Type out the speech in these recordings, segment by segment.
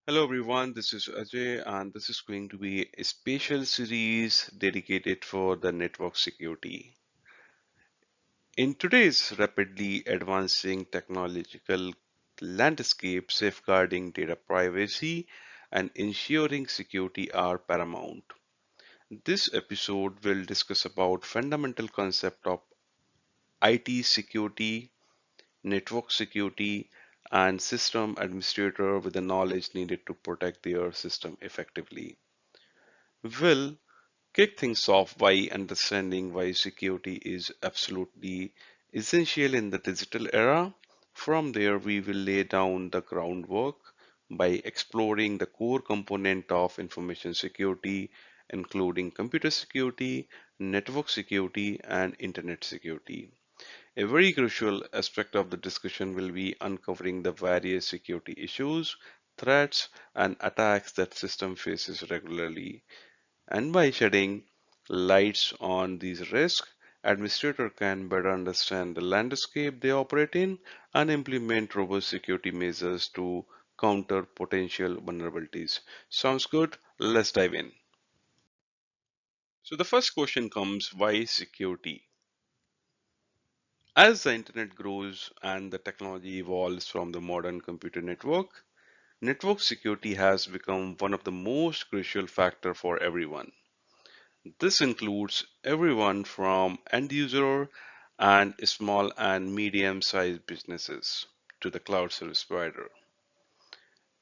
Hello everyone, this is Ajay and this is going to be a special series dedicated for the network security. In today's rapidly advancing technological landscape, safeguarding data privacy and ensuring security are paramount. This episode will discuss about fundamental concept of IT security, network security, and system administrator with the knowledge needed to protect their system effectively. Will kick things off by understanding why security is absolutely essential in the digital era. From there, we will lay down the groundwork by exploring the core component of information security, including computer security, network security, and internet security. A very crucial aspect of the discussion will be uncovering the various security issues, threats, and attacks that system faces regularly, and by shedding lights on these risks, administrator can better understand the landscape they operate in and implement robust security measures to counter potential vulnerabilities. Sounds good? Let's dive in. So the first question comes, why security? As the internet grows and the technology evolves from the modern computer network, network security has become one of the most crucial factor for everyone. This includes everyone from end user and small and medium sized businesses to the cloud service provider.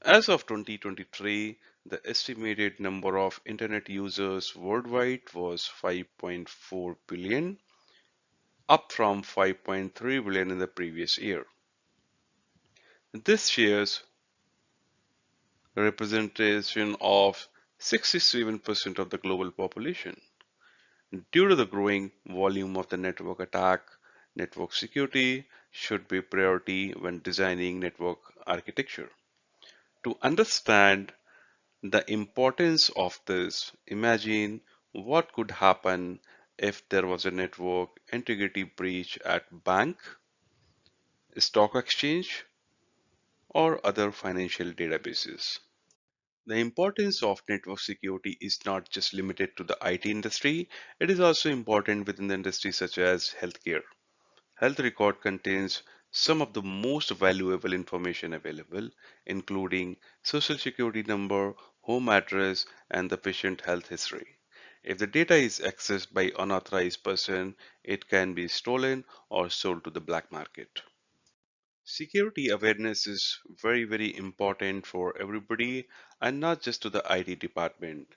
As of 2023, the estimated number of internet users worldwide was 5.4 billion, up from 5.3 billion in the previous year. This shares representation of 67% of the global population. Due to the growing volume of the network attack, network security should be priority when designing network architecture. To understand the importance of this, imagine what could happen if there was a network integrity breach at bank, stock exchange, or other financial databases. The importance of network security is not just limited to the IT industry, it is also important within the industries such as healthcare. Health record contains some of the most valuable information available, including social security number, home address, and the patient health history. If the data is accessed by unauthorized person, it can be stolen or sold to the black market. Security awareness is very important for everybody and not just to the IT department.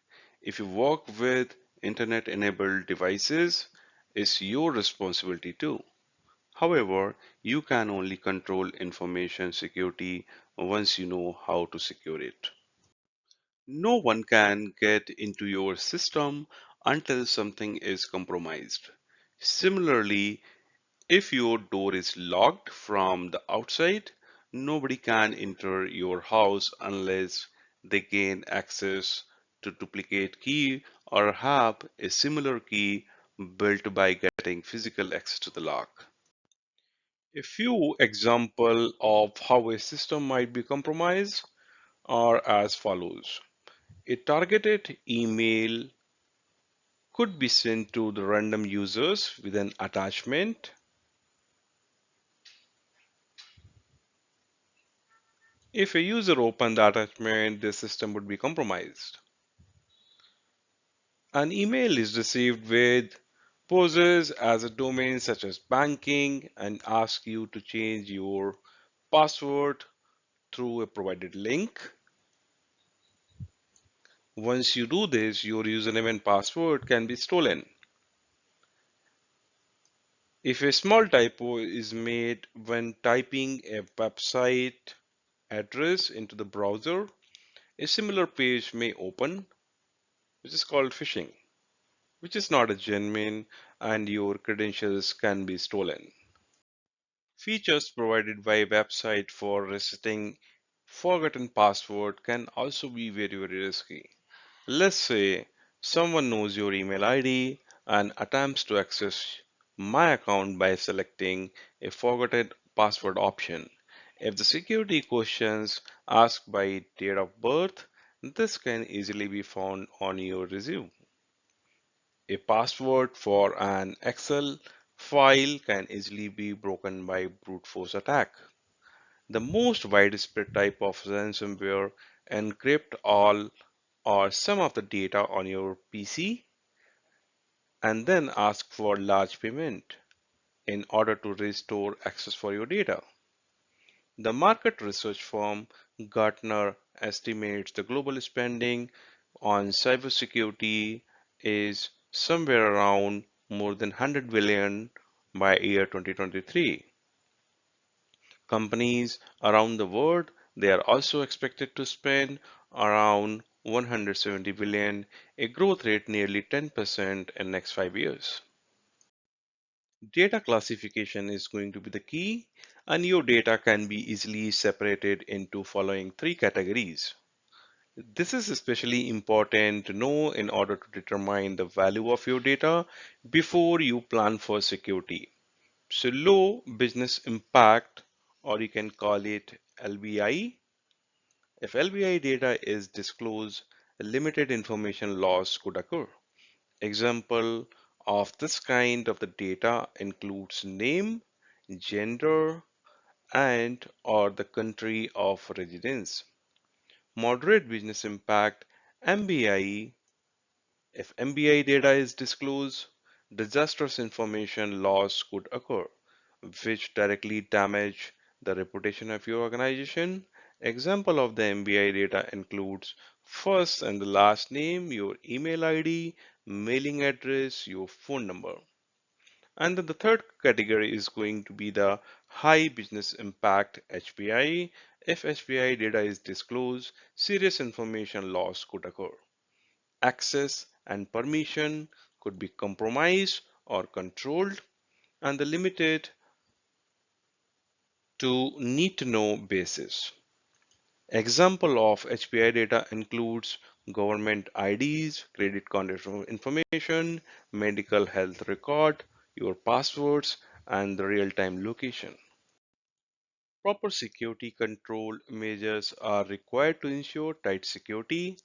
If you work with internet enabled devices, it's your responsibility too. However, you can only control information security once you know how to secure it. No one can get into your system until something is compromised. Similarly, if your door is locked from the outside, nobody can enter your house unless they gain access to duplicate key or have a similar key built by getting physical access to the lock. A few examples of how a system might be compromised are as follows. A targeted email could be sent to the random users with an attachment. If a user opened the attachment, the system would be compromised. An email is received with poses as a domain such as banking and asks you to change your password through a provided link. Once you do this, your username and password can be stolen. If a small typo is made when typing a website address into the browser, a similar page may open, which is called phishing, which is not a genuine, and your credentials can be stolen. Features provided by a website for resetting forgotten password can also be very risky. Let's say someone knows your email ID and attempts to access my account by selecting a forgotten password option. If the security questions asked by date of birth, this can easily be found on your resume. A password for an Excel file can easily be broken by brute force attack. The most widespread type of ransomware encrypt all or some of the data on your PC and then ask for large payment in order to restore access for your data. The market research firm Gartner estimates the global spending on cybersecurity is somewhere around more than 100 billion by year 2023. Companies around the world, they are also expected to spend around 170 billion, a growth rate nearly 10% in next 5 years. Data classification is going to be the key, and your data can be easily separated into following three categories. This is especially important to know in order to determine the value of your data before you plan for security. So low business impact, or you can call it LBI. If LBI data is disclosed, limited information loss could occur. Example of this kind of the data includes name, gender, and or the country of residence. Moderate business impact MBI. If MBI data is disclosed, disastrous information loss could occur, which directly damage the reputation of your organization. Example of the MBI data includes first and the last name, your email ID, mailing address, your phone number. And then the third category is going to be the high business impact HPI. If HPI data is disclosed, serious information loss could occur. Access and permission could be compromised or controlled, and the limited to need to know basis. Example of HPI data includes government IDs, credit card information, medical health record, your passwords, and the real-time location. Proper security control measures are required to ensure tight security.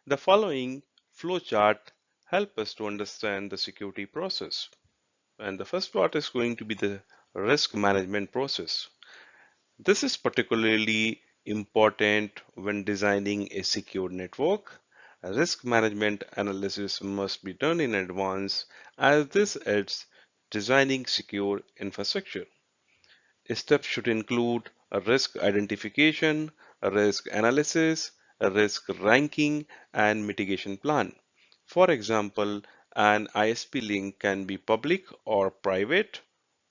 The following flowchart help us to understand the security process. And the first part is going to be the risk management process. This is particularly important when designing a secure network. A risk management analysis must be done in advance as this aids designing secure infrastructure. Steps should include a risk identification, a risk analysis, a risk ranking, and mitigation plan. For example, an ISP link can be public or private,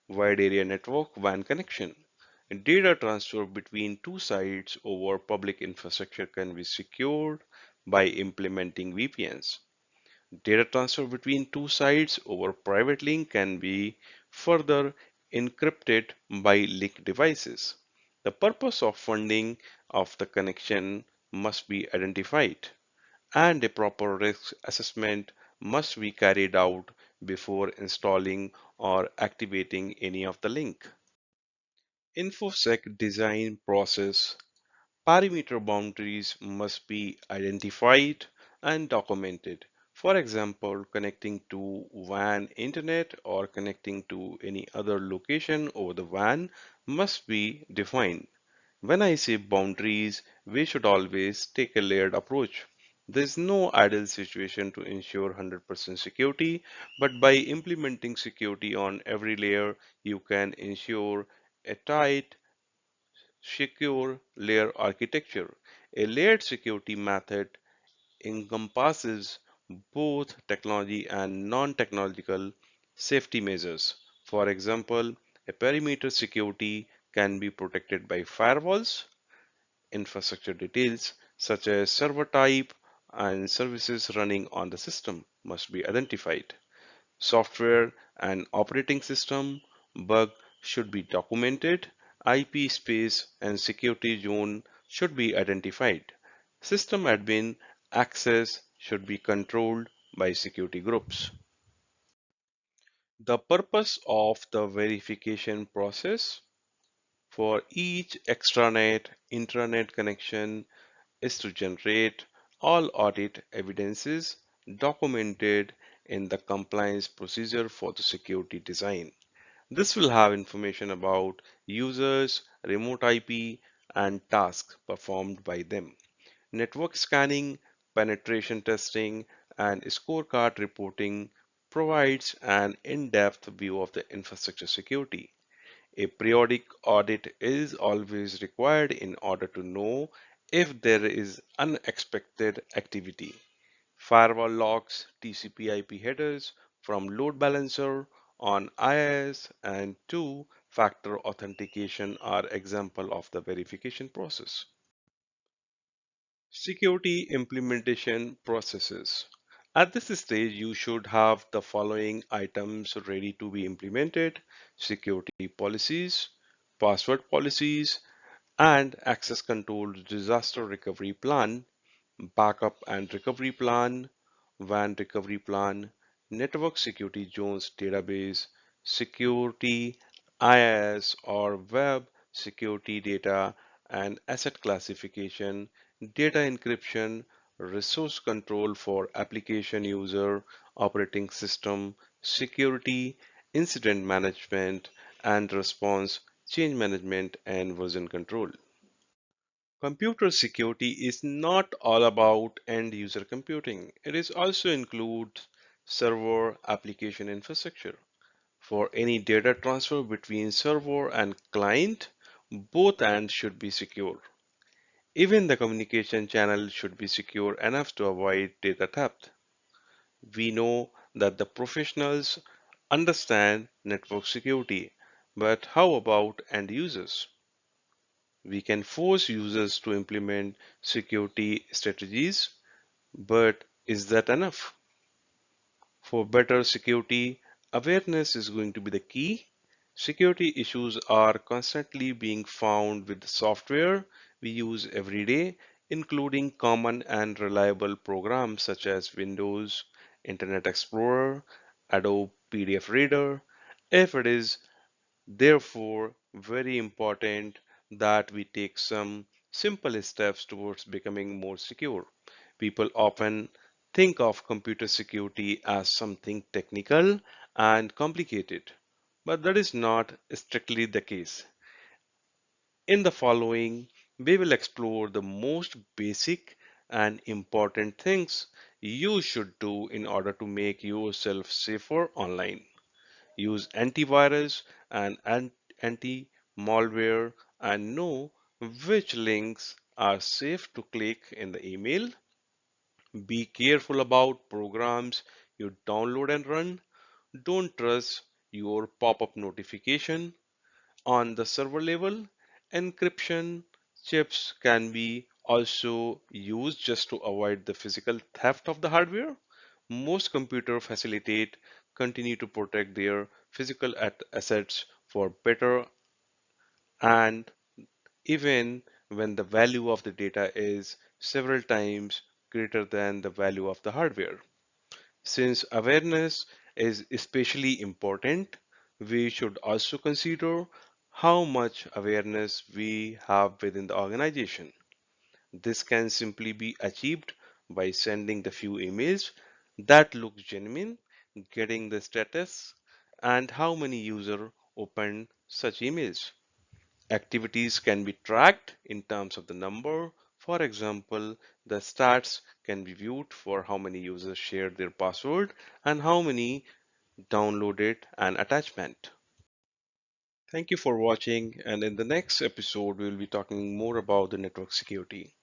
wide area network WAN connection. Data transfer between two sites over public infrastructure can be secured by implementing VPNs. Data transfer between two sites over private link can be further encrypted by link devices. The purpose of funding of the connection must be identified, and a proper risk assessment must be carried out before installing or activating any of the link. InfoSec design process. Perimeter boundaries must be identified and documented. For example, connecting to WAN internet or connecting to any other location over the WAN must be defined. When I say boundaries, we should always take a layered approach. There is no ideal situation to ensure 100% security, but by implementing security on every layer, you can ensure a tight secure layer architecture. A layered security method encompasses both technology and non-technological safety measures. For example, a perimeter security can be protected by firewalls, infrastructure details such as server type and services running on the system must be identified. Software and operating system bug should be documented. IP space and security zone should be identified. System admin access should be controlled by security groups. The purpose of the verification process. for each extranet, intranet connection is to generate all audit evidences documented in the compliance procedure for the security design. This will have information about users, remote IP, and tasks performed by them. Network scanning, penetration testing, and scorecard reporting provides an in-depth view of the infrastructure security. A periodic audit is always required in order to know if there is unexpected activity. Firewall logs, TCP/IP headers from load balancer on IIS and two-factor authentication are example of the verification process. Security implementation processes. At this stage, you should have the following items ready to be implemented: security policies, password policies, and access control disaster recovery plan, backup and recovery plan, WAN recovery plan, network security zones database, security IIS or web security data and asset classification, data encryption, resource control for application user, operating system, security, incident management and response, change management and version control. Computer security is not all about end user computing. It is also includes server application infrastructure. For any data transfer between server and client, both ends should be secure. Even the communication channel should be secure enough to avoid data theft. We know that the professionals understand network security, but how about end users? We can force users to implement security strategies, but is that enough? For better security, awareness is going to be the key. Security issues are constantly being found with the software we use every day, including common and reliable programs such as Windows, Internet Explorer, Adobe PDF Reader. If it is therefore very important that we take some simple steps towards becoming more secure. People often think of computer security as something technical and complicated, but that is not strictly the case. In the following, we will explore the most basic and important things you should do in order to make yourself safer online. Use antivirus and anti-malware and know which links are safe to click in the email. Be careful about programs you download and run. Don't trust your pop-up notification. On the server level, encryption chips can be also used just to avoid the physical theft of the hardware. Most computers facilitate continue to protect their physical assets for better and even when the value of the data is several times greater than the value of the hardware. Since awareness is especially important, we should also consider how much awareness we have within the organization. This can simply be achieved by sending the few emails that look genuine, getting the status, and how many users opened such emails. Activities can be tracked in terms of the number. For example, the stats can be viewed for how many users shared their password and how many downloaded an attachment. Thank you for watching, and in the next episode, we will be talking more about the network security.